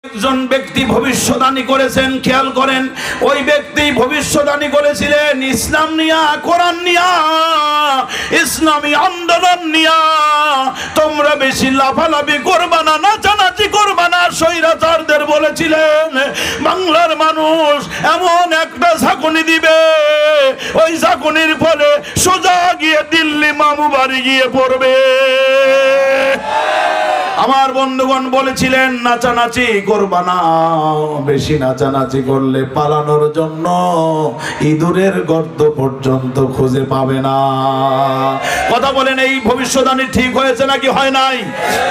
একজন ব্যক্তি ভবিষ্যদ্বাণী করেছেন, খেয়াল করেন। ওই ব্যক্তি ভবিষ্যদ্বাণী করেছিলেন ইসলাম নিয়া, কোরআন নিয়া, ইসলামী আন্দোলন নিয়া তোমরা বেশি লাফালাফি করবা না, নাচানাচি করবা না। স্বৈরাচারদের বলেছিলেন বাংলার মানুষ এমন একটা ঝাঁকুনি দিবে, ওই ঝাঁকুনির ফলে সোজা গিয়ে দিল্লি মামু বাড়ি গিয়ে পড়বে। আমার বন্ধুগণ বলেছিলেন নাচানাচি করবা না, বেশি নাচানাচি করলে পালানোর জন্য ইঁদুরের গর্ত পর্যন্ত খুঁজে পাবে না। কথা বলেন, এই ভবিষ্যদ্বাণী ঠিক হয়েছে নাকি হয় নাই?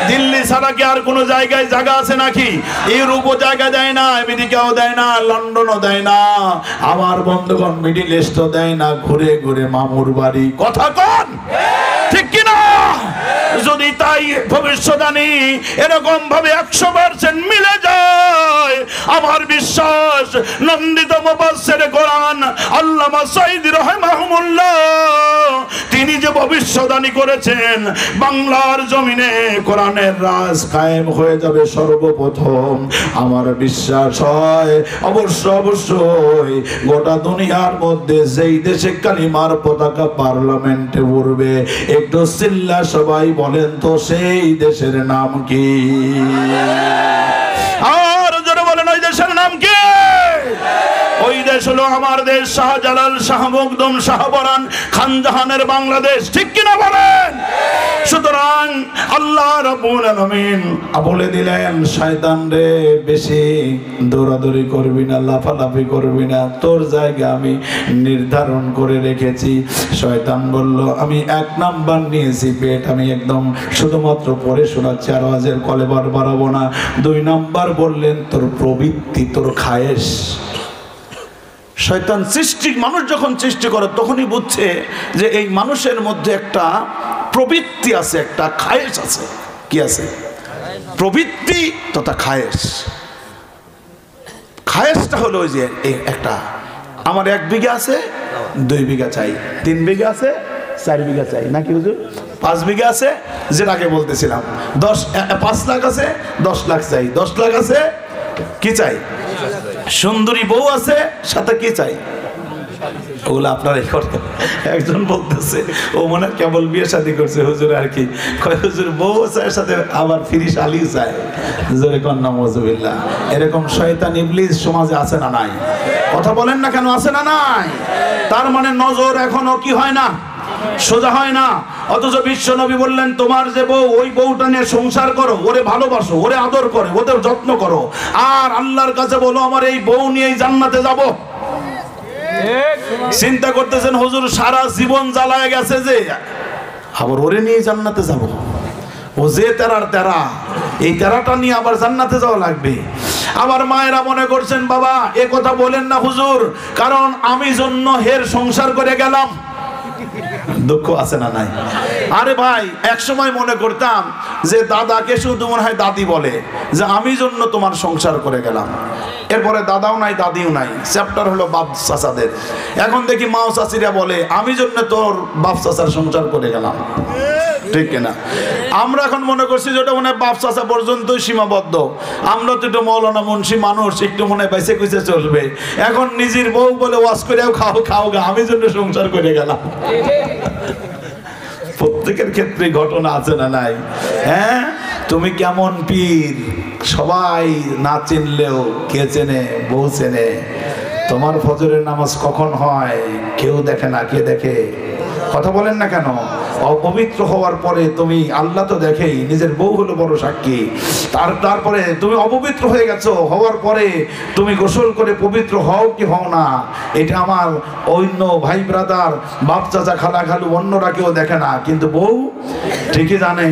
দিল্লি ছাড়া কি আর কোনো জায়গায় জায়গা আছে নাকি? ইউরোপও জায়গা দেয় না, আমেরিকাও দেয় না, লন্ডনও দেয় না, আমার বন্ধুগণ মিডিল ইস্টও দেয় না। ঘুরে ঘুরে মামুর বাড়ি। কথা কন ঠিক কিনা? যদি তাই ভবিষ্যদ্বাণী এরকম ভাবে 100% মিলে যায়, আমার বিশ্বাস নন্দিত মুফাসসির কোরআন আল্লামা সাঈদী রাহিমাহুল্লাহ তিনি যে ভবিষ্যদ্বাণী করেছেন বাংলার জমিনে কোরআনের রাজ কায়েম হয়ে যাবে সর্বপ্রথম, আমার বিশ্বাস হয় অবশ্যই গোটা দুনিয়ার মধ্যে যেই দেশে কালিমার পতাকা পার্লামেন্টে উড়বে, একটু চিল্লা সবাই বলেন তো সেই দেশের নাম কি? আর যারা বলেন ওই দেশের নাম কি? ওই দেশ হলো আমার দেশ, শাহজালাল, শাহ মখদুম, শাহ পরান, খান জাহানের বাংলাদেশ। ঠিক কিনা বলেন? সুতরাং আল্লাহ রাব্বুল আলামিন বলে দিলেন শয়তান রে বেশি দৌড়াদৌড়ি করবি না, লাফালাফি করবি না, তোর জায়গা আমি নির্ধারণ করে রেখেছি। শয়তান বলল আমি 1 নাম্বার নিয়েছি পেট, আমি একদম শুধুমাত্র পড়ে শোনাচ্ছি, আর আওয়াজের কলে বাড়াবো না। 2 নাম্বার বললেন তোর প্রবৃত্তি, তোর খায়েশ। শয়তান মানুষ যখন সৃষ্টি করে তখনই বুঝছে যে এই মানুষের মধ্যে একটা প্রবৃত্তি আছে, একটা খায়েশ আছে। কি আছে? প্রবৃত্তি তথা খায়েশ। খায়েশটা হলো ওই যে একটা আমার 1 বিঘা আছে 2 বিঘা চাই, 3 বিঘা আছে 4 বিঘা চাই, নাকি হুজুর? 5 বিঘা আছে, যেটাকে বলতেছিলাম 5 লাখ আছে 10 লাখ চাই, 10 লাখ আছে কি চাই? সুন্দরী বউ আছে, সাথে কি চাই? ওগুলো আপনারাই করতেন। একজন বলতেছে ও মনে কেবল বিয়ে শাদী করছে হুজুর, আর কি হুজুর বউ চায় সাথে আবার ফিরিস আলী চায়। জোরে কন্যা মজুবিল্লাহ। এরকম শয়তান ইবলিস সমাজে আছে না নাই? কথা বলেন না কেন, আছে না নাই? তার মানে নজর এখনো কি হয় না, সোজা হয় না। অথচ বিশ্ব নবী বললেন তোমার যে বউ, ওই বউটা নিয়ে সংসার করো, ওরে ভালোবাসো, ওরে আদর করো, ওদের যত্ন করো, আর আল্লাহর কাছে বলো আমার এই বউ নিয়েই জান্নাতে যাব। চিন্তা করতেছেন হুজুর সারা জীবন জ্বালায় গেছে যে আবার ওরে নিয়ে জান্নাতে যাব। ও যে তেরার তেরা, এই তেরাটা নিয়ে আবার জান্নাতে যাওয়া লাগবে। আবার মায়েরা মনে করছেন বাবা এ কথা বলেন না হুজুর, কারণ আমি জন্য হের সংসার করে গেলাম। দুঃখ আছে না নাই? আরে ভাই এক সময় মনে করতাম যে দাদাকে শুধু মনে হয় দাদি বলে যে আমি জন্য তোমার সংসার করে গেলাম, এরপরে দাদাও নাই দাদিও নাই, চ্যাপ্টার হলো বাপ চাচাদের। এখন দেখি মাও চাচিরা বলে আমি জন্য তোর বাপ চাচার সংসার করে গেলাম। ঠিক কিনা? আমরা এখন মনে করছি যেটা মনে হয় বাপ চাচা পর্যন্তই সীমাবদ্ধ, আমরা তো একটু মৌলানা মুন্সি মানুষ, একটু মনে হয় বেঁচে কুচে চলবে। এখন নিজের বউ বলে ওয়াজ করেও খাও গা, আমি জন্য সংসার করে গেলাম। প্রত্যেকের ক্ষেত্রে ঘটনা আছে না নাই? হ্যাঁ, তুমি কেমন পীর সবাই না চিনলেও কে চেনে? বউ চেনে। তোমার ফজরের নামাজ কখন হয় কেউ দেখে না, কে দেখে? কথা বলেন না কেন? অপবিত্র হওয়ার পরে তুমি, আল্লাহ তো দেখেই, নিজের বউ হলো বড় সাক্ষী। তারপরে তুমি অপবিত্র হয়ে গেছো, হওয়ার পরে তুমি গোসল করে পবিত্র হও কি হও না, এটা আমার অন্য ভাই ব্রাদার, বাপ চাচা, খালা খালু, অন্যরা কেউ দেখে না, কিন্তু বউ ঠিকই জানে।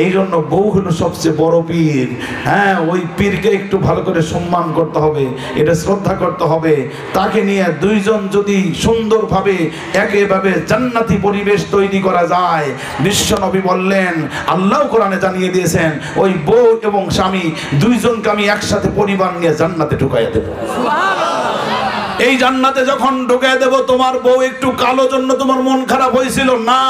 এই জন্য বউ হলো সবচেয়ে বড় পীর। হ্যাঁ, ওই পীরকে একটু ভালো করে সম্মান করতে হবে, এটা শ্রদ্ধা করতে হবে। তাকে নিয়ে দুইজন যদি সুন্দরভাবে একেভাবে জান্নাতি পরিবেশ তৈরি করা যায়, বিশ্ব নবী বললেন, আল্লাহ কোরআনে জানিয়ে দিয়েছেন ওই বউ এবং স্বামী দুইজনকে আমি একসাথে পরিবার নিয়ে জান্নাতে ঢুকাইয়া দেব। এই জান্নাতে যখন ঢুকাইয়া দেব, তোমার বউ একটু কালো জন্য তোমার মন খারাপ হয়েছিল না,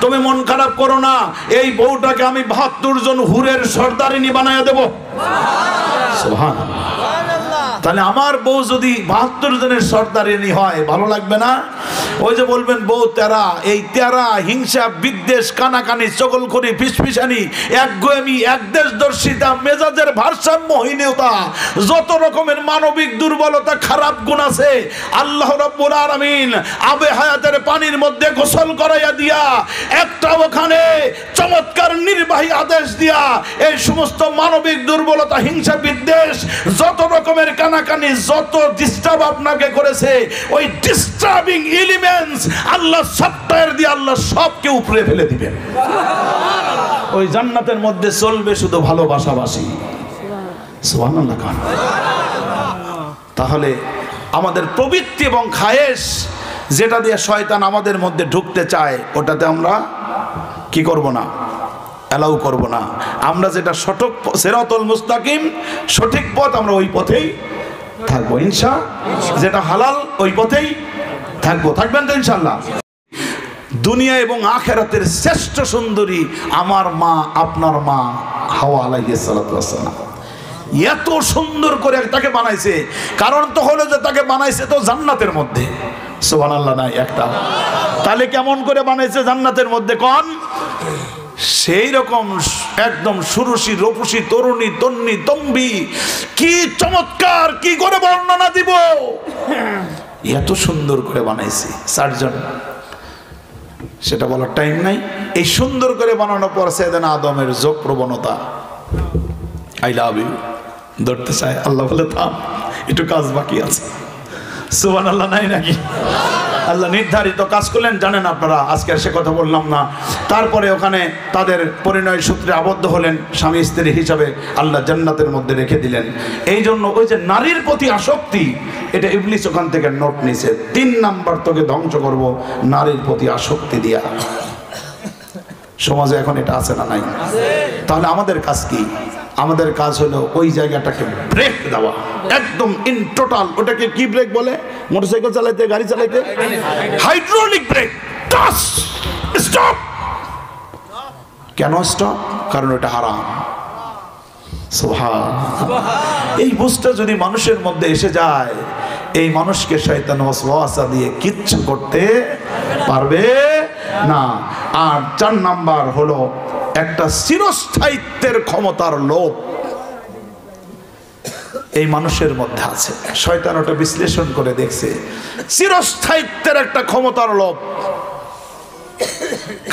তুমি মন খারাপ করো না, এই বউটাকে আমি 72 জন হুরের সর্দারিনী বানাইয়া দেব। সুবহানাল্লাহ। তাহলে আমার বউ যদি 72 জনের সর্দারিনী হয় ভালো লাগবে না? ওই যে বলবেন বউ তেরা, এই তেরা হিংসা বিদ্বেষ কানাকানি চগলখড়ি ফিসফিসানি একগুয়েমি একদেশদর্শিতা মেজাজের ভারসাম্যহীনতা যত রকমের মানবিক দুর্বলতা খারাপ গুণ আছে আল্লাহ রাব্বুল আলামিন আবে হায়াতের পানির মধ্যে গোসল করাইয়া দিয়া একটা ওখানে চমৎকার নির্বাহী আদেশ দিয়া এই সমস্ত মানবিক দুর্বলতা হিংসা বিদ্বেষ যত রকমের কানাকানি যত ডিস্টার্ব আপনাকে করেছে ওই ডিস্টার্বিং এলিমেন্টস আল্লাহ সফটওয়্যার দিয়ে আল্লাহ সবকে উপরে ফেলে দিবেন। ওই জান্নাতের মধ্যে চলবে শুধু ভালোবাসাবাসী। সুবহানাল্লাহ। তাহলে আমাদের প্রবৃত্তি এবং খায়েশ যেটা দিয়ে শয়তান আমাদের মধ্যে ঢুকতে চায় ওটাতে আমরা কি করব না, অ্যালাউ করব না। আমরা যেটা সঠিক সিরাতুল মুস্তাকিম সঠিক পথ আমরা ওই পথেই থাকবো ইনশাআল্লাহ। যেটা হালাল ওই পথেই থাকবো, থাকবেন তো ইনশাআল্লাহ। দুনিয়া এবং আখিরাতের শ্রেষ্ঠ সুন্দরী আমার মা, আপনার মা হাওয়া আলাইহিস সালাতু ওয়াস সালাম। এত সুন্দর করে তাকে বানাইছে, কারণ তো হলো যে তাকে বানাইছে তো জান্নাতের মধ্যে। সুবহানাল্লাহ নাই একটা? তাহলে কেমন করে বানাইছে জান্নাতের মধ্যে কোন? সেই রকম একদম সুরুষি রূপসী তরুণী তন্নি তম্বি, কি চমৎকার, কি করে বর্ণনা দিব, এত সুন্দর করে বানাইছি সার্জন, সেটা বলার টাইম নাই। এই সুন্দর করে বানানোর পর সাইয়েদনা আদমের যোগ প্রবণতা, আই লাভ ইউ ধরতে চায়, আল্লাহ বলে থাম একটু কাজ বাকি আছে। সুবহানাল্লাহ নাই নাকি? আল্লাহ নির্ধারিত কাজ করলেন, জানেন আপনারা, আজকে সে কথা বললাম না। তারপরে ওখানে তাদের পরিণয় সূত্রে আবদ্ধ হলেন, স্বামী স্ত্রী হিসাবে আল্লাহ জান্নাতের মধ্যে রেখে দিলেন। এই জন্য ওই যে নারীর প্রতি আসক্তি, এটা ইবলিস ওখান থেকে নোট নিছে। 3 নাম্বার তোকে ধ্বংস করব নারীর প্রতি আসক্তি দিয়া। সমাজে এখন এটা আছে না নাই? তাহলে আমাদের কাজ কি? আমাদের কাজ হলো ওই জায়গাটাকে ব্রেক দেওয়া, একদম ইন টোটাল। ওটাকে কি ব্রেক বলে? মোটরসাইকেল চালাইতে, গাড়ি চালাইতে হাইড্রোলিক ব্রেক। Touch, stop. কেন স্টপ? কারণ ওটা হারাম। সুবহানাল্লাহ। এই বুঝটা যদি মানুষের মধ্যে এসে যায়, এই মানুষকে শয়তান ওয়াসওয়াসা দিয়ে কিচ্ছু করতে পারবে না। আর 4 নাম্বার হলো একটা চিরস্থায়িত্বের ক্ষমতার লোভ এই মানুষের মধ্যে আছে। শয়তান ওটা বিশ্লেষণ করে দেখছে, চিরস্থায়িত্বের একটা ক্ষমতার লোভ।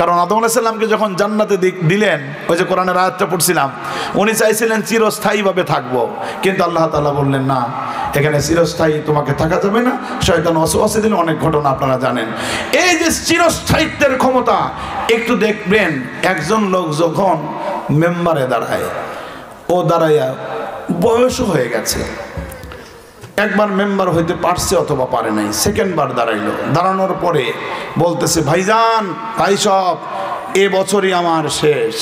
কারণ আদম আলাইহিস সালামকে যখন জান্নাতে দিলেন, ওই যে কোরআনের আয়াতটা পড়ছিলাম, উনি চাইছিলেন চিরস্থায়ী ভাবে থাকবো, কিন্তু আল্লাহ তাআলা বললেন না, এখানে চিরস্থায়ী তোমাকে থাকা যাবে না। শয়তান ওয়াসওয়াসা দিলে অনেক ঘটনা আপনারা জানেন। এই যে চিরস্থায়িত্বের ক্ষমতা, একটু দেখবেন একজন লোক যখন মেম্বারে দাঁড়ায়, ও দাঁড়াইয়া বয়স হয়ে গেছে, একবার মেম্বার হইতে পারছে অথবা পারে নাই, সেকেন্ড বার দাঁড়াইলো, দাঁড়ানোর পরে বলতেছে, ভাইজান ভাই সব এ বছরই আমার শেষ।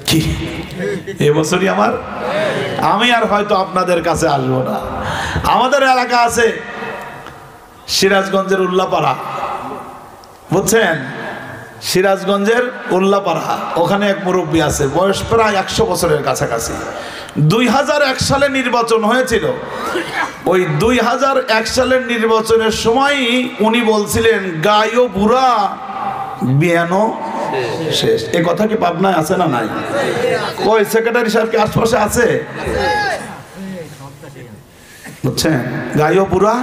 কি এ বছরই আমার? আমি আর হয়তো আপনাদের কাছে আসবো না। আমাদের এলাকা আছে সিরাজগঞ্জের উল্লাপাড়া, বুঝছেন? সিরাজগঞ্জের উল্লাপাড়া, ওখানে এক মুরব্বী আছে, বয়স প্রায় 100 বছরের কাছাকাছি। 2001 সালে নির্বাচন হয়েছিল। ওই 2001 সালের নির্বাচনের সময় উনি বলছিলেন, গায়ও বুড়া বিয়ানো শেষ। এই কথা কি পাবনায় আছে না নাই? ওই সেক্রেটারি সাহেব কি আশপাশে আছে? বুঝছেন? গায়ও বুড়া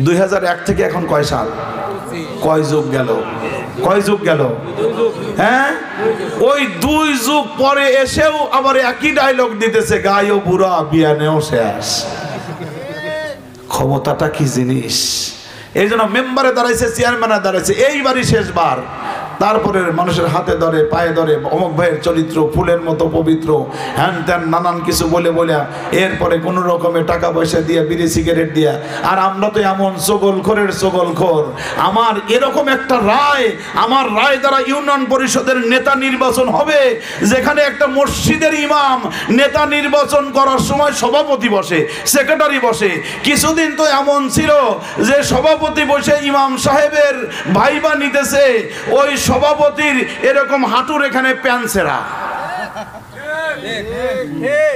2001 থেকে এখন কয় সাল, কয় যুগ গেল, কয় যুগ গেল? হ্যাঁ, ওই 2 যুগ পরে এসেও আবার একই ডায়লগ দিতেছে, গায়ও বুড়া বিয়ানেও শেষ। ক্ষমতাটা কি জিনিস! এই জন্য মেম্বারে দাঁড়াইছে, চেয়ারম্যানে দাঁড়াইছে, এইবারই শেষবার। তারপরে মানুষের হাতে ধরে পায়ে ধরে অমুক ভাইয়ের চরিত্র ফুলের মতো পবিত্র, হ্যান ত্যান নানান কিছু বলে বলে এরপরে কোনো রকমের টাকা পয়সা দিয়ে বিড়ি সিগারেট দিয়া। আর আমরা তো এমন চগলখোরের চগলখোর, আমার এরকম একটা রায়, আমার রায় দ্বারা ইউনিয়ন পরিষদের নেতা নির্বাচন হবে, যেখানে একটা মসজিদের ইমাম নেতা নির্বাচন করার সময় সভাপতি বসে, সেক্রেটারি বসে। কিছুদিন তো এমন ছিল যে সভাপতি বসে ইমাম সাহেবের ভাইবা নিতেছে, ওই সভাপতির এরকম হাঁটুর এখানে প্যান্ট ছেঁড়া।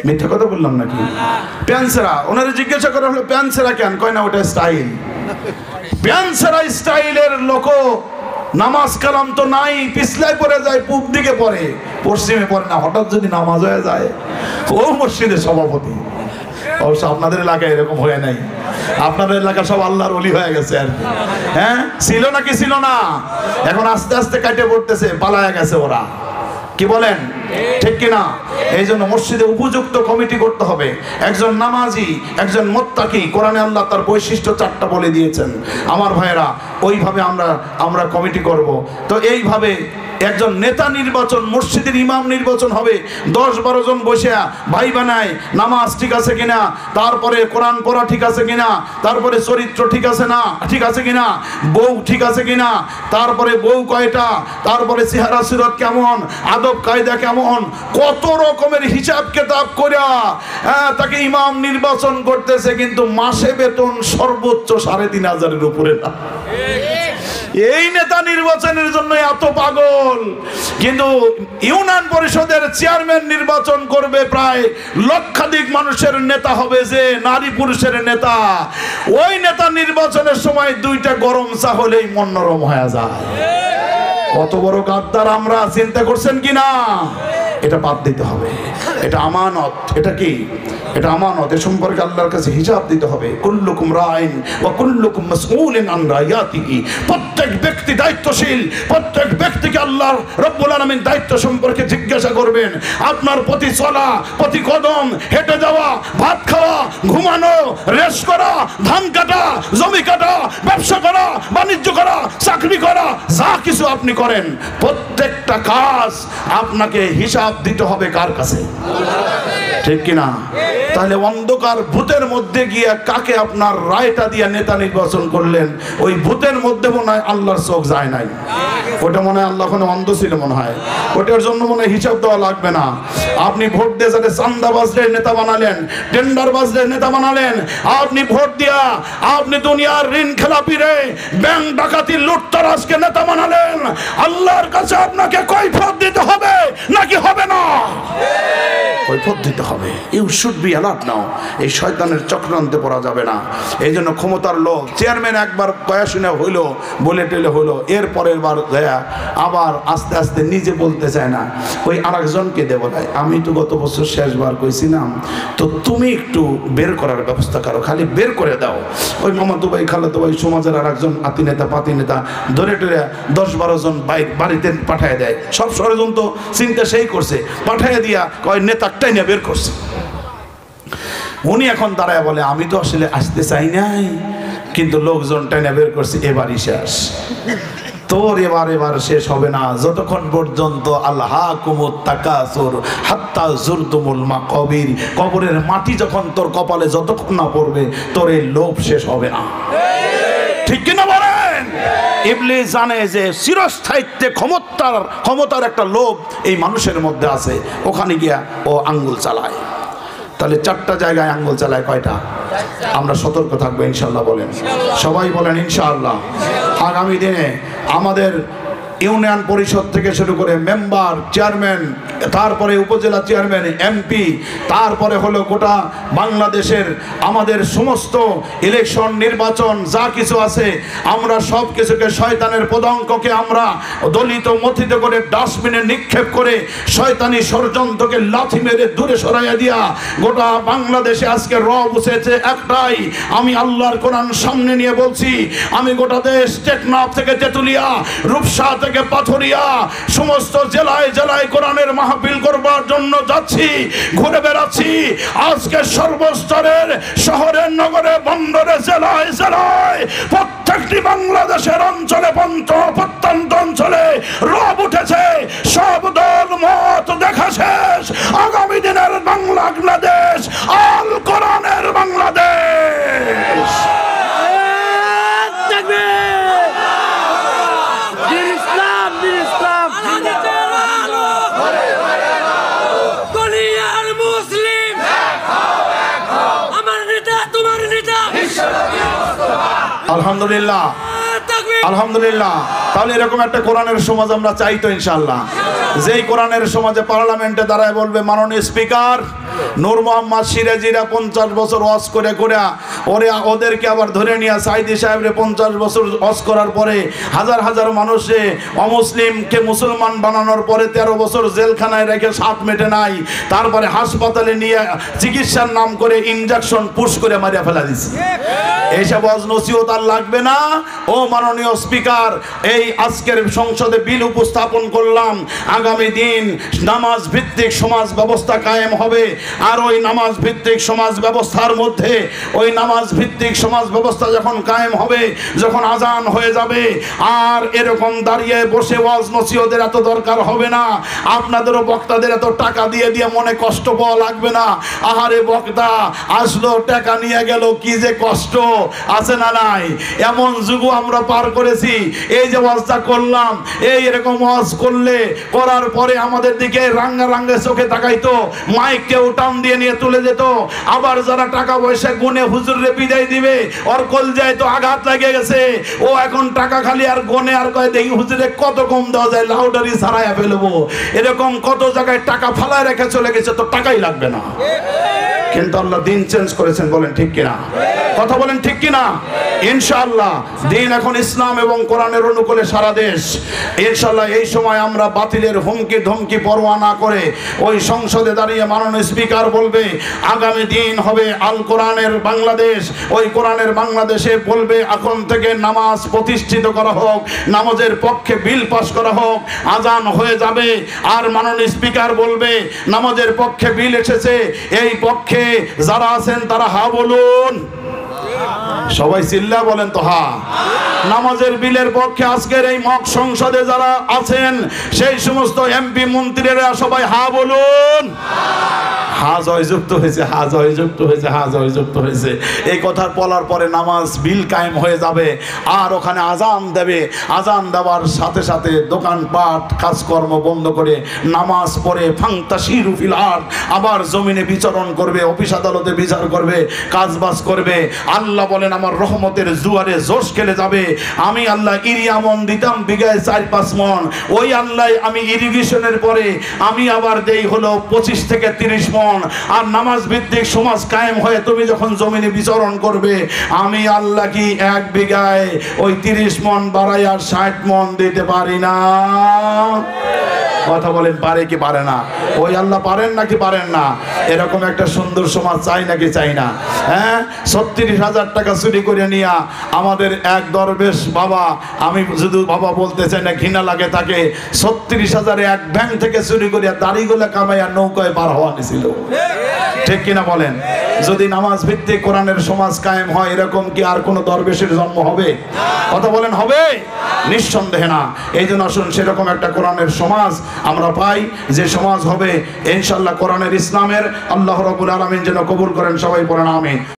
মিথ্যা কথা বললাম নাকি? প্যান্সেরা, ওনারা জিজ্ঞাসা করা হলো প্যান্সেরা কেন, কয় না ওটা স্টাইল। প্যান্সেরা স্টাইলের লোক নামাজ কালাম তো নাই, পিছলায় পড়ে যায়, পূব দিকে পড়ে, পশ্চিমে পড়ে না। হঠাৎ যদি নামাজ হয়ে যায়, ও মসজিদের সভাপতি। অবশ্য আপনাদের এলাকায় এরকম হয়ে নাই, আপনাদের এলাকা সব আল্লাহর ওলি হয়ে গেছে আর কি। হ্যাঁ, ছিল নাকি ছিল না? এখন আস্তে আস্তে কাটে পড়তেছে, পালায়া গেছে ওরা। কি বলেন, ঠিক কিনা? এই জন্য মসজিদে উপযুক্ত কমিটি করতে হবে। একজন নামাজি, একজন মুত্তাকি, কোরআনে আল্লাহ তার বৈশিষ্ট্য 4টা বলে দিয়েছেন। আমার ভাইরা, ওইভাবে আমরা কমিটি করব। তো এইভাবে একজন নেতা নির্বাচন, মসজিদের ইমাম নির্বাচন হবে। 10-12 জন বসে ভাই বানায়, নামাজ ঠিক আছে কিনা, তারপরে কোরআন পড়া ঠিক আছে কিনা, তারপরে চরিত্র ঠিক আছে না, ঠিক আছে কিনা, বউ ঠিক আছে কিনা, তারপরে বউ কয়টা, তারপরে চেহারা সিরত কেমন, আদব কায়দা কেমন, কত রকমের হিসাব কিতাব কইরা তাকে ইমাম নির্বাচন করতেছে। কিন্তু মাসে বেতন সর্বোচ্চ 3,500-এর উপরে না। এই নেতা নির্বাচনের জন্য এত পাগল। কিন্তু ইউনিয়ন পরিষদের চেয়ারম্যান নির্বাচন করবে প্রায় লক্ষাধিক মানুষের নেতা হবে, যে নারী পুরুষের নেতা। ওই নেতা নির্বাচনের সময় 2টা গরম চা হলেই মন নরম হয়ে যায়। কত বড় গাদ্দার আমরা, চিন্তা করছেন কিনা? এটা বাদ দিতে হবে। এটা আমানত। এটা কি? এটা আমানত। এ সম্পর্কে আল্লাহর কাছে হিসাব দিতে হবে। কুল্লুকুম রাইন ওয়া কুল্লুকুম মাসউলুন আন রায়াতিহি। প্রত্যেক ব্যক্তি দায়িত্বশীল। প্রত্যেক ব্যক্তিকে আল্লাহ রব্বুল আলামিন দায়িত্ব সম্পর্কে জিজ্ঞাসা করবেন। আপনার প্রতি চলা, প্রতি কদম, হেঁটে যাওয়া, ভাত খাওয়া, ঘুমানো, রেস্ট করা, ধান কাটা, জমি কাটা, ব্যবসা করা, বাণিজ্য করা, চাকরি করা, যা কিছু আপনি করেন, প্রত্যেকটা কাজ আপনাকে হিসাব দিতে হবে কার কাছে? ঠিক কিনা? তাহলে অন্ধকার ভূতের মধ্যে গিয়ে কাকে আপনার রায়টা দিয়ে নেতা নির্বাচন করলেন, ওই ভূতের মধ্যে মনে হয় আল্লাহর চোখ যায় নাই। ওটা মনে হয় আল্লাহ কোনো অন্ধ ছিল মনে হয়, ওটার জন্য মনে হয় হিসাব দেওয়া লাগবে না। আপনি ভোট দিয়ে যাতে চান্দা বাজলে নেতা বানালেন, টেন্ডার বাজলে নেতা বানালেন, আপনি ভোট দিয়া আপনি দুনিয়ার ঋণ খেলাপিরে, ব্যাংক ডাকাতি, লুটতরাজকে নেতা বানালেন, আল্লাহর কাছে আপনাকে কৈফিয়ত দিতে হবে নাকি হবে না? কৈফিয়ত দিতে হবে। ইউ শুড বি অ্যালার্ট নাও। এই শয়তানের চক্রান্তে পড়া যাবে না। এই জন্য ক্ষমতার লোক, চেয়ারম্যান একবার কয়া শুনে হইলো, বলে টেলে হইলো, এর পরের বার দেয়া আবার আস্তে আস্তে নিজে বলতে চায় না, ওই আরেকজনকে দেবো। আমি তো গত বছর শেষবার কইছিলাম, তো তুমি একটু বের করার ব্যবস্থা করো, খালি বের করে দাও। ওই মামাতো ভাই, খালাতো ভাই, সমাজের আর একজন আতি নেতা, পাতি নেতা ধরে টরে 10-12 জন বাড়িতে পাঠায় দেয়। সব ষড়যন্ত্র চিন্তা সেই করছে, পাঠায় দিয়া কয় নেতারটাই নিয়ে বের করছে। উনি এখন দাঁড়ায় বলে, আমি তো আসলে আসতে চাই নাই, কিন্তু লোকজনটা নিয়ে বের করছে, এবারই শেষ। তোর এবার শেষ হবে না যতক্ষণ পর্যন্ত আল্লাহাকুমুত তাকাসুর হাত্তা যুরতুমুল মাকাবির, কবরের মাটি যখন তোর কপালে যতক্ষণ না পড়বে, তোর এই লোভ শেষ হবে না। ঠিক কিনা বলেন? ইবলিস জানে যে চিরস্থায়িত্বে ক্ষমতার একটা লোভ এই মানুষের মধ্যে আছে, ওখানে গিয়া ও আঙ্গুল চালায়। তাহলে 4টা জায়গায় আঙ্গুল চালায়, কয়টা? আমরা সতর্ক থাকবো ইনশাআল্লাহ। বলেন সবাই, বলেন ইনশাআল্লাহ। আগামী দিনে আমাদের ইউনিয়ন পরিষদ থেকে শুরু করে মেম্বার, চেয়ারম্যান, তারপরে উপজেলা চেয়ারম্যান, এমপি, তারপরে হলো গোটা বাংলাদেশের আমাদের সমস্ত ইলেকশন, নির্বাচন যা কিছু আছে, আমরা সব কিছুকে, শয়তানের পদাঙ্ককে আমরা দলিত মথিত করে ডাস্টবিনে নিক্ষেপ করে শয়তানি ষড়যন্ত্রকে লাথি মেরে দূরে সরাইয়া দিয়া গোটা বাংলাদেশে আজকে রব উঠেছে একটাই। আমি আল্লাহর কোরআন সামনে নিয়ে বলছি, আমি গোটা দেশ টেকনাফ থেকে তেতুলিয়া, রূপসা থেকে পাথরিয়া, সমস্ত জেলায় জেলায় কোরআনের মাহফিল করবার জন্য যাচ্ছি, ঘুরে বেড়াচ্ছি। আজকে সর্বস্তরের শহরের, নগরে, বন্দরে, জেলায় জেলায়, প্রত্যেকটি বাংলাদেশের অঞ্চলে, প্রত্যন্ত অঞ্চলে রব উঠেছে। সব দল মত দেখা শেষ। আগামী দিনের বাংলাদেশ আল কোরআনের বাংলাদেশ। আলহামদুলিল্লাহ, আলহামদুলিল্লাহ। তাহলে এরকম একটা কোরআনের সমাজ আমরা চাই তো ইনশাআল্লাহ। যেই কোরআনের সমাজে পার্লামেন্টে দাঁড়ায় বলবে মাননীয় স্পিকার নূর মোহাম্মদ সিরাজিরা 50 বছর ওয়াজ করে ওদেরকে আবার ধরে নিয়ে সাইদি সাহেবরে 50 বছর ওয়াজ করার পরে হাজার হাজার মানুষে অমুসলিমকে মুসলমান বানানোর পরে 13 বছর জেলখানায় রেখে স্বাদ মেটে নাই, তারপরে হাসপাতালে নিয়ে চিকিৎসার নাম করে ইনজেকশন পুশ করে মারিয়া ফেলা দিচ্ছে। এইসব ওয়াজ নসিহত আর লাগবে না। ও মাননীয় স্পিকার, এই আজকের সংসদে বিল উপস্থাপন করলাম, আগামী দিন নামাজ ভিত্তিক সমাজ ব্যবস্থা কায়েম হবে। আর ওই নামাজ ভিত্তিক সমাজ ব্যবস্থার মধ্যে ওই নামাজ ভিত্তিক সমাজ ব্যবস্থা যখন কায়েম হবে, যখন আজান হয়ে যাবে, আর এরকম দাঁড়িয়ে বসে ওয়াজ নসিহতের এত দরকার হবে না। আপনাদেরও বক্তাদের এত টাকা দিয়ে দিয়ে মনে কষ্ট পাওয়া লাগবে না। আহারে বক্তা আসলো, টাকা নিয়ে গেল, কি যে কষ্ট আছে না নাই? এমন যুগ আমরা পার করেছি। এই যে ওয়াজটা করলাম, এরকম ওয়াজ করার পরে আমাদের দিকে রাঙ্গা রাঙ্গা চোখে তাকাইতো, মাইক কেউ টান দিয়ে নিয়ে তুলে যেত। আবার যারা টাকা পয়সা গুনে হুজুরে বিদায় দিবে, ওর কলজায় তো আঘাত লাগে গেছে, ও এখন টাকা খালি আর গনে আর কয় দেখি হুজুরে কত কম দেওয়া যায়, লাউডারি ছাড়াইয়া ফেলবো। এরকম কত জায়গায় টাকা ফালায় রেখে চলে গেছে, তো টাকাই লাগবে না। কিন্তু আল্লাহ দিন চেঞ্জ করেছেন, বলেন ঠিক কিনা? কথা বলেন ঠিক কিনা? ইনশাআল্লাহ দিন এখন ইসলাম এবং কোরআনের অনুকূলে সারা দেশ। ইনশাআল্লাহ এই সময় আমরা বাতিলের হুমকি ধমকি পরোয়া না করে ওই সংসদে দাঁড়িয়ে মাননীয় স্পিকার বলবে আগামী দিন হবে আল কোরআনের বাংলাদেশ। ওই কোরআনের বাংলাদেশে বলবে এখন থেকে নামাজ প্রতিষ্ঠিত করা হোক, নামাজের পক্ষে বিল পাস করা হোক, আজান হয়ে যাবে। আর মাননীয় স্পিকার বলবে নামাজের পক্ষে বিল এসেছে, এই পক্ষে যারা আছেন তারা হা বলুন। সবাই চিল্লা বলেন তো হা। নামাজের বিলের পক্ষে আজকের এই মক সংসদে যারা আছেন সেই সমস্ত এমপি মন্ত্রীরা সবাই হা বলুন। হা জয়যুক্ত হয়েছে, হা জয়যুক্ত হয়েছে, হা জয়যুক্ত হয়েছে। এই কথা বলার পরে নামাজ বিল কায়েম হয়ে যাবে। আর ওখানে আজান দেবে, আজান দেওয়ার সাথে সাথে দোকানপাট কাজকর্ম বন্ধ করে নামাজ পড়ে ফাংতাশিরু ফিল আরদ, আবার জমিনে বিচরণ করবে, অফিস আদালতে বিচার করবে, কাজবাজ করবে। আল্লাহ বলেন আমার রহমতের জুয়ারে জোশ খেলে যাবে। আমি আল্লাহ ইরিয়া মন দিতাম বিঘায় 4-5 মন, ওই আল্লাহ আমি ইরিগেশনের পরে আমি আবার দেই হলো 25 থেকে 30 মন। আর নামাজ ভিত্তিক সমাজ কায়েম হয়ে তুমি যখন জমিনে বিচরণ করবে, আমি আল্লাহ কি 1 বিঘায় ওই 30 মন বাড়াই আর 60 মন দিতে পারি না? কথা বলেন পারে কি পারে না? ওই আল্লাহ পারেন নাকি পারেন না? এরকম একটা সুন্দর সমাজ চাই নাকি চাই না? হ্যাঁ, 36,000 টাকা চুরি করে নিয়া আমাদের এক দরবেশ বাবা, আমি শুধু বাবা বলতে চাই না, ঘৃণা লাগে তাকে, 36,000 এক ব্যাংক থেকে চুরি করিয়া দাড়িগুলো কামাইয়া নৌকায় পার হওয়া নিছিল। ঠিক কিনা বলেন? যদি নামাজ ভিত্তিক কোরআনের সমাজ কায়েম হয়, এরকম কি আর কোন দরবেশের জন্ম হবে? কথা বলেন হবে? নিঃসন্দেহে না। এই জন্য আসুন সেরকম একটা কোরআনের সমাজ আমরা পাই, যে সমাজ হবে ইনশাআল্লাহ কোরআনের ইসলামের। আল্লাহ রাব্বুল আলামিন যেন কবুল করেন, সবাই পড়েন আমিন।